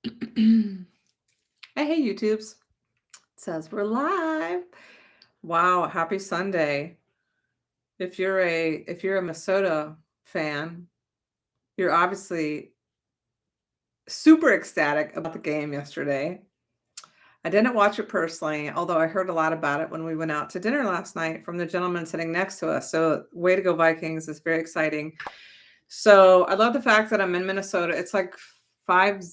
Hey, YouTubes. It says we're live. Wow, happy Sunday. If you're a Minnesota fan, you're obviously super ecstatic about the game yesterday. I didn't watch it personally, although I heard a lot about it when we went out to dinner last night from the gentleman sitting next to us. So, way to go, Vikings. It's very exciting. So, I love the fact that I'm in Minnesota. It's like 5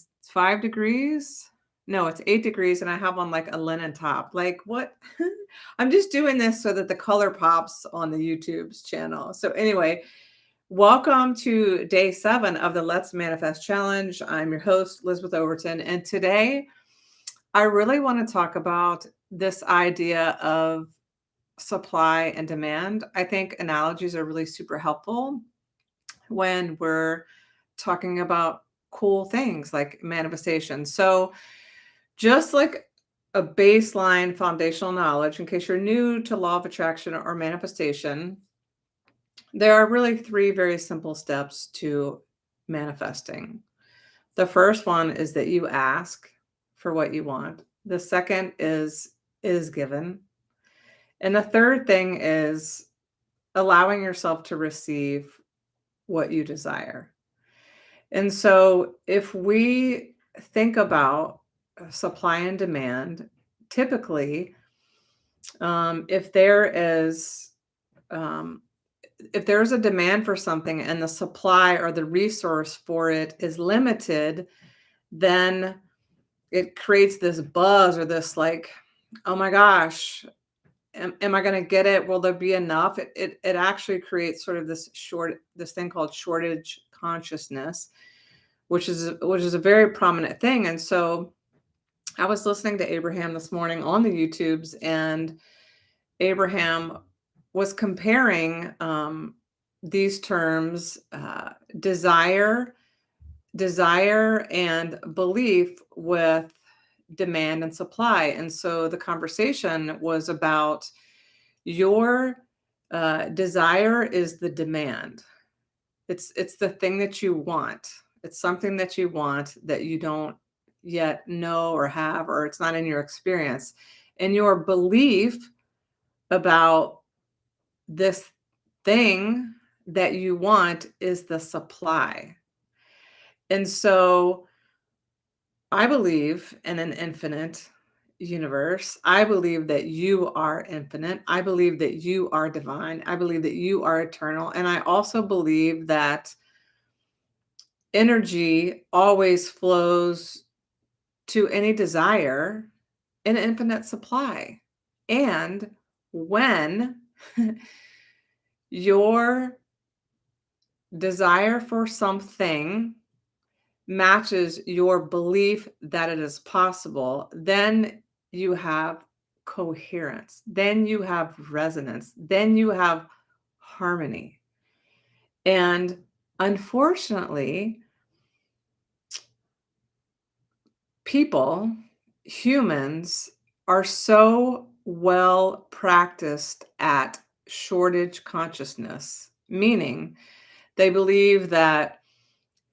degrees. No, it's 8 degrees, and I have on like a linen top. Like, what? I'm just doing this so that the color pops on the YouTube's channel. So, anyway, welcome to day 7 of the Let's Manifest Challenge. I'm your host, Elizabeth Overton, and today I really want to talk about this idea of supply and demand. I think analogies are really super helpful when we're talking about cool things like manifestation. So, just like a baseline foundational knowledge, in case you're new to law of attraction or manifestation, there are really 3 very simple steps to manifesting. The first one is that you ask for what you want. The second is given. And the third thing is allowing yourself to receive what you desire. And so if we think about supply and demand, typically, if there is um, if there's a demand for something and the supply or the resource for it is limited, then it creates this buzz or this like, oh my gosh, am I going to get it? Will there be enough? It actually creates sort of this thing called shortage consciousness, which is a very prominent thing. And so I was listening to Abraham this morning on the YouTubes, and Abraham was comparing these terms, desire and belief, with demand and supply. And so the conversation was about your desire is the demand. It's the thing that you want. It's something that you want that you don't yet know or have, or it's not in your experience. And your belief about this thing that you want is the supply. And so I believe in an infinite universe. I believe that you are infinite. I believe that you are divine. I believe that you are eternal. And I also believe that energy always flows to any desire in infinite supply. And when your desire for something matches your belief that it is possible, then you have coherence, then you have resonance, then you have harmony. And unfortunately, people, humans, are so well practiced at shortage consciousness, meaning they believe that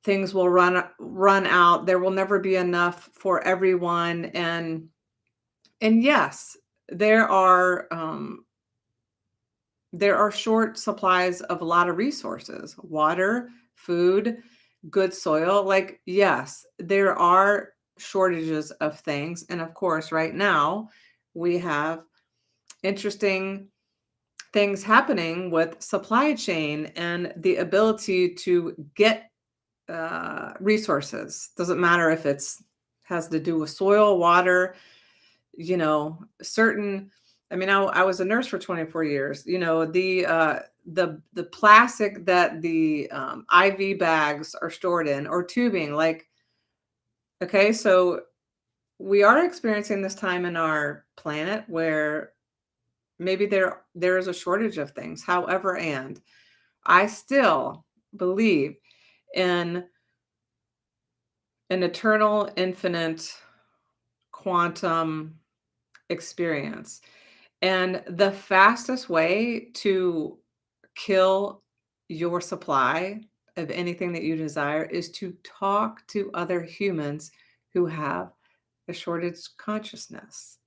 things will run out, there will never be enough for everyone. And yes, there are short supplies of a lot of resources: water, food, good soil. Like, yes, there are shortages of things. And of course, right now, we have interesting things happening with supply chain and the ability to get resources. Doesn't matter if it's has to do with soil, water, certain. I mean, I was a nurse for 24 years. The plastic that the IV bags are stored in, or tubing. Like, okay, so we are experiencing this time in our planet where maybe there is a shortage of things. However, and I still believe in an eternal, infinite, quantum experience. And the fastest way to kill your supply of anything that you desire is to talk to other humans who have a shortage consciousness.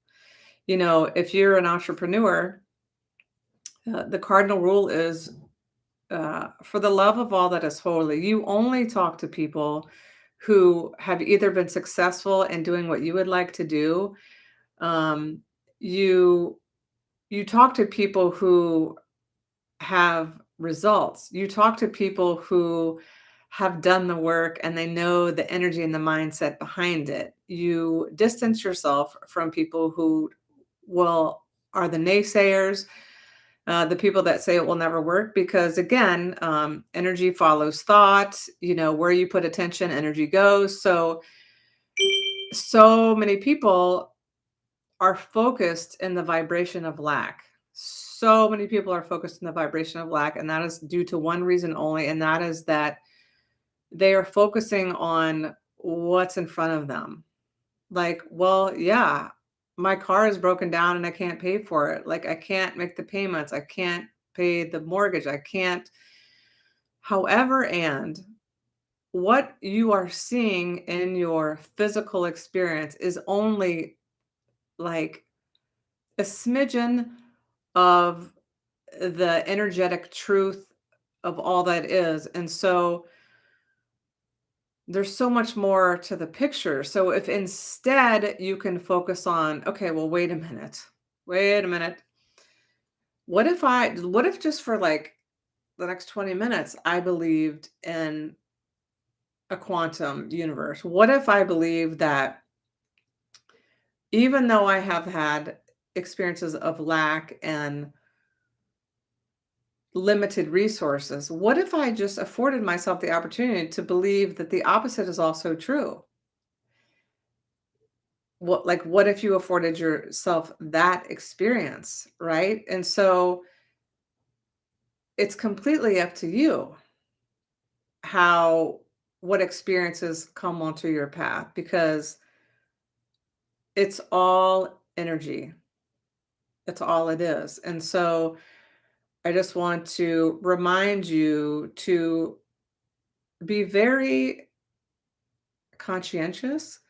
If you're an entrepreneur, the cardinal rule is for the love of all that is holy. You only talk to people who have either been successful in doing what you would like to do. Um, you you talk to people who have results. You talk to people who have done the work and they know the energy and the mindset behind it. You distance yourself from people who will are the naysayers, the people that say it will never work, because again, energy follows thought. Where you put attention, energy goes. So many people are focused in the vibration of lack. So many people are focused in the vibration of lack, and that is due to one reason only, and that is that they are focusing on what's in front of them. Like, well, yeah, my car is broken down and I can't pay for it. Like, I can't make the payments. I can't pay the mortgage. I can't. However, and what you are seeing in your physical experience is only like a smidgen of the energetic truth of all that is. And so there's so much more to the picture. So if instead you can focus on, okay, well, wait a minute. What if just for like the next 20 minutes, I believed in a quantum universe? What if I believe that even though I have had experiences of lack and limited resources, what if I just afforded myself the opportunity to believe that the opposite is also true? What if you afforded yourself that experience, right? And so it's completely up to you how what experiences come onto your path, because it's all energy. That's all it is. And so I just want to remind you to be very conscientious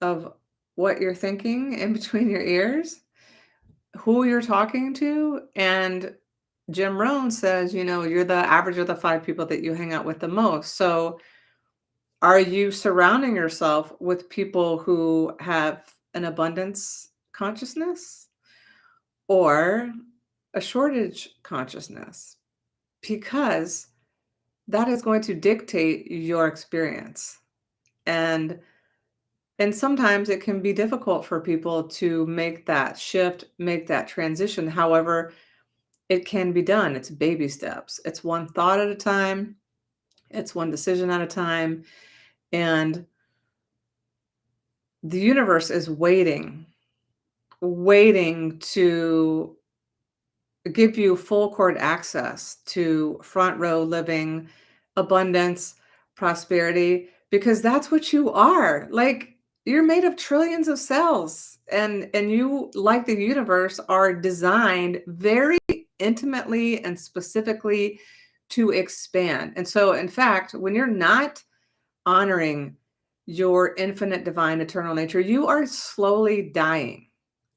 of what you're thinking in between your ears, who you're talking to. And Jim Rohn says, you're the average of the 5 people that you hang out with the most. So are you surrounding yourself with people who have an abundance consciousness or a shortage consciousness? Because that is going to dictate your experience. And sometimes it can be difficult for people to make that shift, make that transition. However, it can be done. It's baby steps. It's one thought at a time. It's one decision at a time. And the universe is waiting to give you full court access to front row living, abundance, prosperity, because that's what you are. Like, you're made of trillions of cells, and you, like the universe, are designed very intimately and specifically to expand. And so in fact, when you're not honoring your infinite divine eternal nature, you are slowly dying,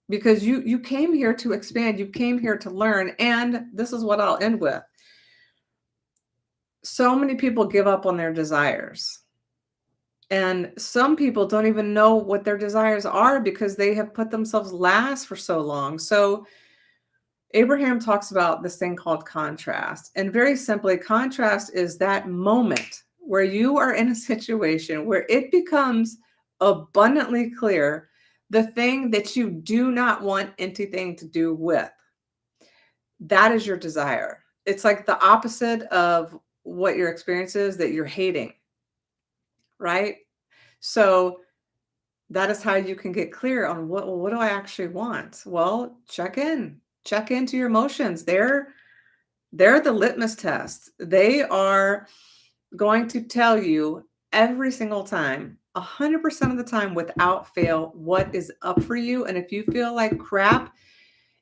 because you came here to expand, you came here to learn. And this is what I'll end with. So many people give up on their desires. And some people don't even know what their desires are because they have put themselves last for so long. So Abraham talks about this thing called contrast. And very simply, contrast is that moment where you are in a situation where it becomes abundantly clear the thing that you do not want anything to do with. That is your desire. It's like the opposite of what your experience is that you're hating, right? So that is how you can get clear on what do I actually want? Well, check into your emotions. They're the litmus test. They are going to tell you every single time, 100% of the time without fail, what is up for you. And if you feel like crap,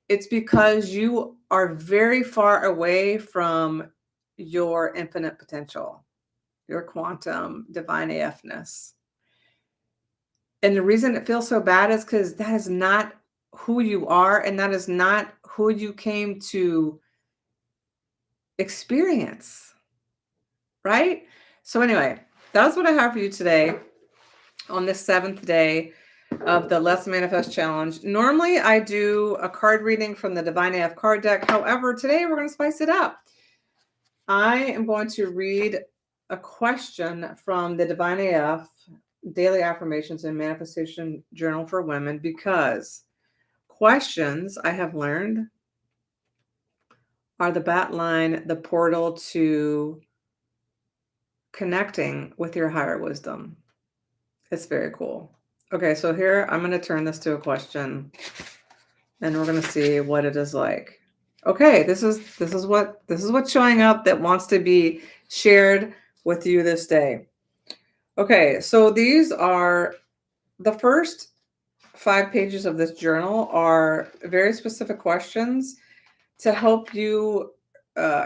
it's because you are very far away from your infinite potential, your quantum divine AFness. And the reason it feels so bad is because that is not who you are, and that is not who you came to experience, right? So anyway, that's what I have for you today on this 7th day of the Let's Manifest Challenge. Normally, I do a card reading from the Divine AF card deck. However, today we're going to spice it up. I am going to read a question from the Divine AF Daily Affirmations and Manifestation Journal for Women, because questions, I have learned, are the bat line, the portal to connecting with your higher wisdom. It's very cool. Okay, so here I'm going to turn this to a question, and we're going to see what it is like. Okay, this is what's showing up that wants to be shared with you this day. Okay, so these are the first 5 pages of this journal are very specific questions to help you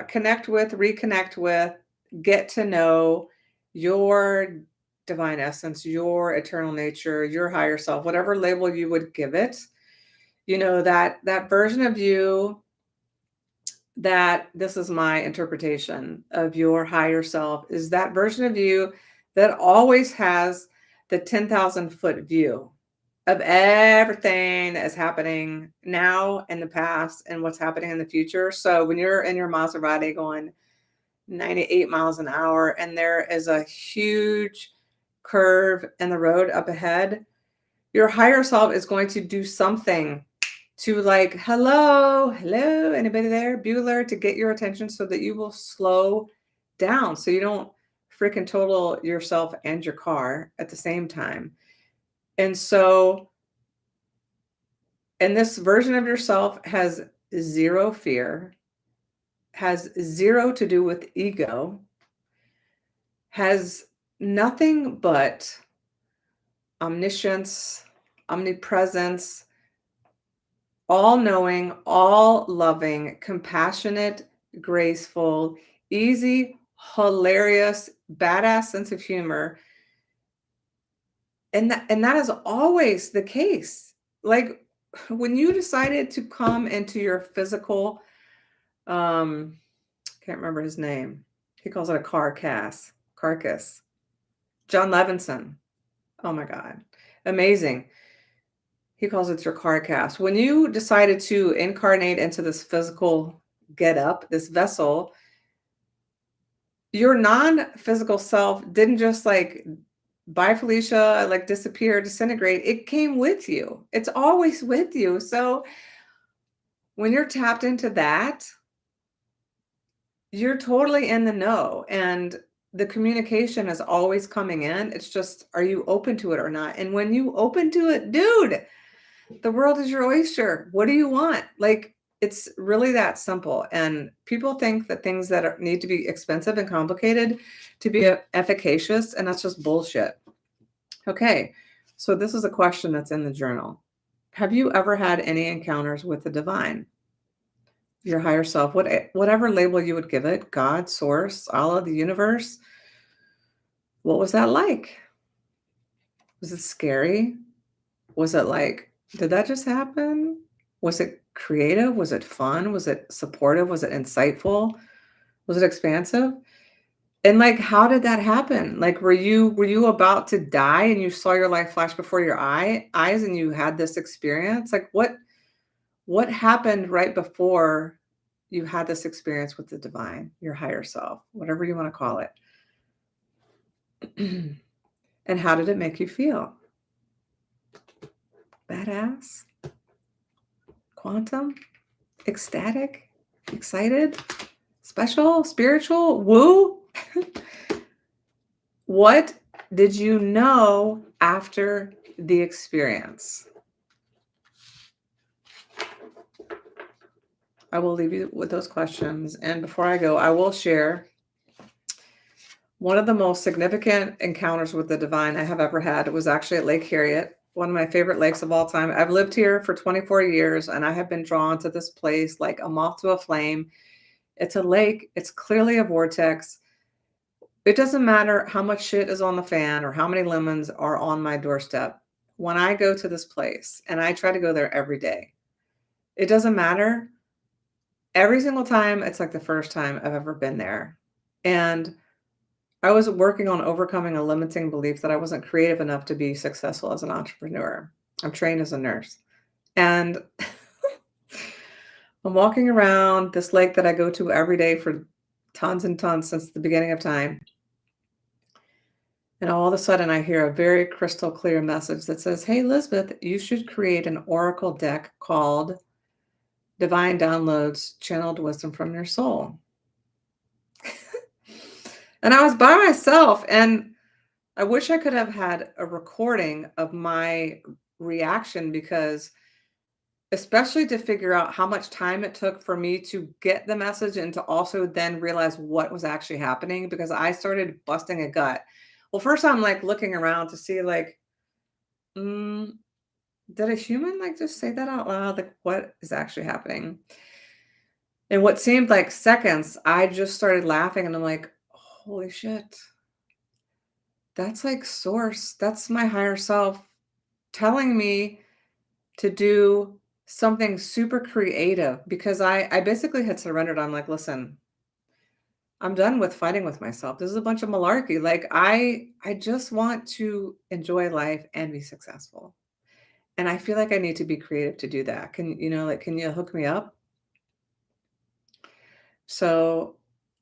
connect with, reconnect with, get to know your divine essence, your eternal nature, your higher self, whatever label you would give it. You know, that version of you, that this is my interpretation of your higher self, is that version of you that always has the 10,000 foot view of everything that is happening now, in the past, and what's happening in the future. So when you're in your Maserati going 98 miles an hour and there is a huge curve in the road up ahead, your higher self is going to do something to, like, hello, anybody there? Bueller, to get your attention so that you will slow down, so you don't freaking total yourself and your car at the same time. And so, and this version of yourself has 0 fear, has 0 to do with ego, has nothing but omniscience, omnipresence, all-knowing, all-loving, compassionate, graceful, easy, hilarious, badass sense of humor. And that is always the case. Like, when you decided to come into your physical, can't remember his name. He calls it a carcass. John Levinson. Oh my God. Amazing. He calls it your carcass. When you decided to incarnate into this physical get-up, this vessel, your non-physical self didn't just like, bye Felicia, like disappear, disintegrate. It came with you. It's always with you. So when you're tapped into that, you're totally in the know, and the communication is always coming in. It's just, are you open to it or not? And when you open to it, dude, the world is your oyster. What do you want? Like, it's really that simple. And people think that things that need to be expensive and complicated to be efficacious, and that's just bullshit. Okay, so this is a question that's in the journal. Have you ever had any encounters with the divine, your higher self, whatever label you would give it, God, source, Allah, the universe? What was that like? Was it scary? Was it like, did that just happen? Was it creative? Was it fun? Was it supportive? Was it insightful? Was it expansive? And like, how did that happen? Like, were you about to die and you saw your life flash before your eyes and you had this experience? Like, what happened right before you had this experience with the divine, your higher self, whatever you want to call it? And how did it make you feel? Badass? Quantum? Ecstatic? Excited? Special? Spiritual? Woo? What did you know after the experience? I will leave you with those questions. And before I go, I will share one of the most significant encounters with the divine I have ever had. It was actually at Lake Harriet, one of my favorite lakes of all time. I've lived here for 24 years, and I have been drawn to this place like a moth to a flame. It's a lake. It's clearly a vortex. It doesn't matter how much shit is on the fan or how many lemons are on my doorstep. when I go to this place, and I try to go there every day, it doesn't matter. Every single time, it's like the first time I've ever been there. And I was working on overcoming a limiting belief that I wasn't creative enough to be successful as an entrepreneur. I'm trained as a nurse. And I'm walking around this lake that I go to every day for tons and tons since the beginning of time. And all of a sudden, I hear a very crystal clear message that says, "Hey, Elizabeth, you should create an oracle deck called Divine Downloads Channeled Wisdom from Your Soul." And I was by myself, and I wish I could have had a recording of my reaction because, especially to figure out how much time it took for me to get the message and to also then realize what was actually happening because I started busting a gut. Well, first I'm like looking around to see like, mm, did a human like just say that out loud? Like, what is actually happening? And what seemed like seconds, I just started laughing and I'm like, holy shit, that's like source. That's my higher self telling me to do something super creative because I basically had surrendered. I'm like, listen, I'm done with fighting with myself. This is a bunch of malarkey. Like I just want to enjoy life and be successful. And I feel like I need to be creative to do that. Like can you hook me up? So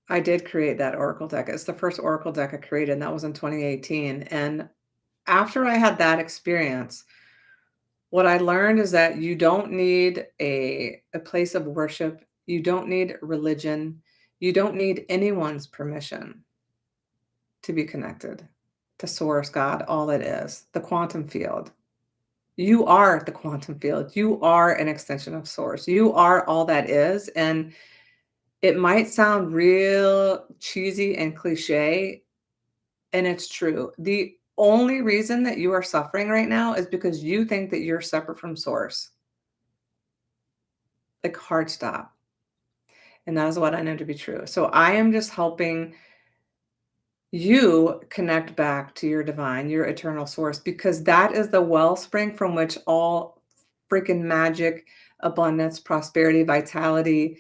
I did create that Oracle deck. It's the first Oracle deck I created, and that was in 2018. And after I had that experience, what I learned is that you don't need a place of worship. You don't need religion. You don't need anyone's permission to be connected to source, God, all it is, the quantum field. You are the quantum field. You are an extension of source. You are all that is. And it might sound real cheesy and cliche, and it's true. The only reason that you are suffering right now is because you think that you're separate from source. Like hard stop. And that is what I know to be true. So I am just helping you connect back to your divine, your eternal source, because that is the wellspring from which all freaking magic, abundance, prosperity, vitality,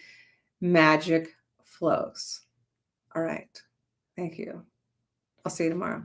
magic flows. All right. Thank you. I'll see you tomorrow.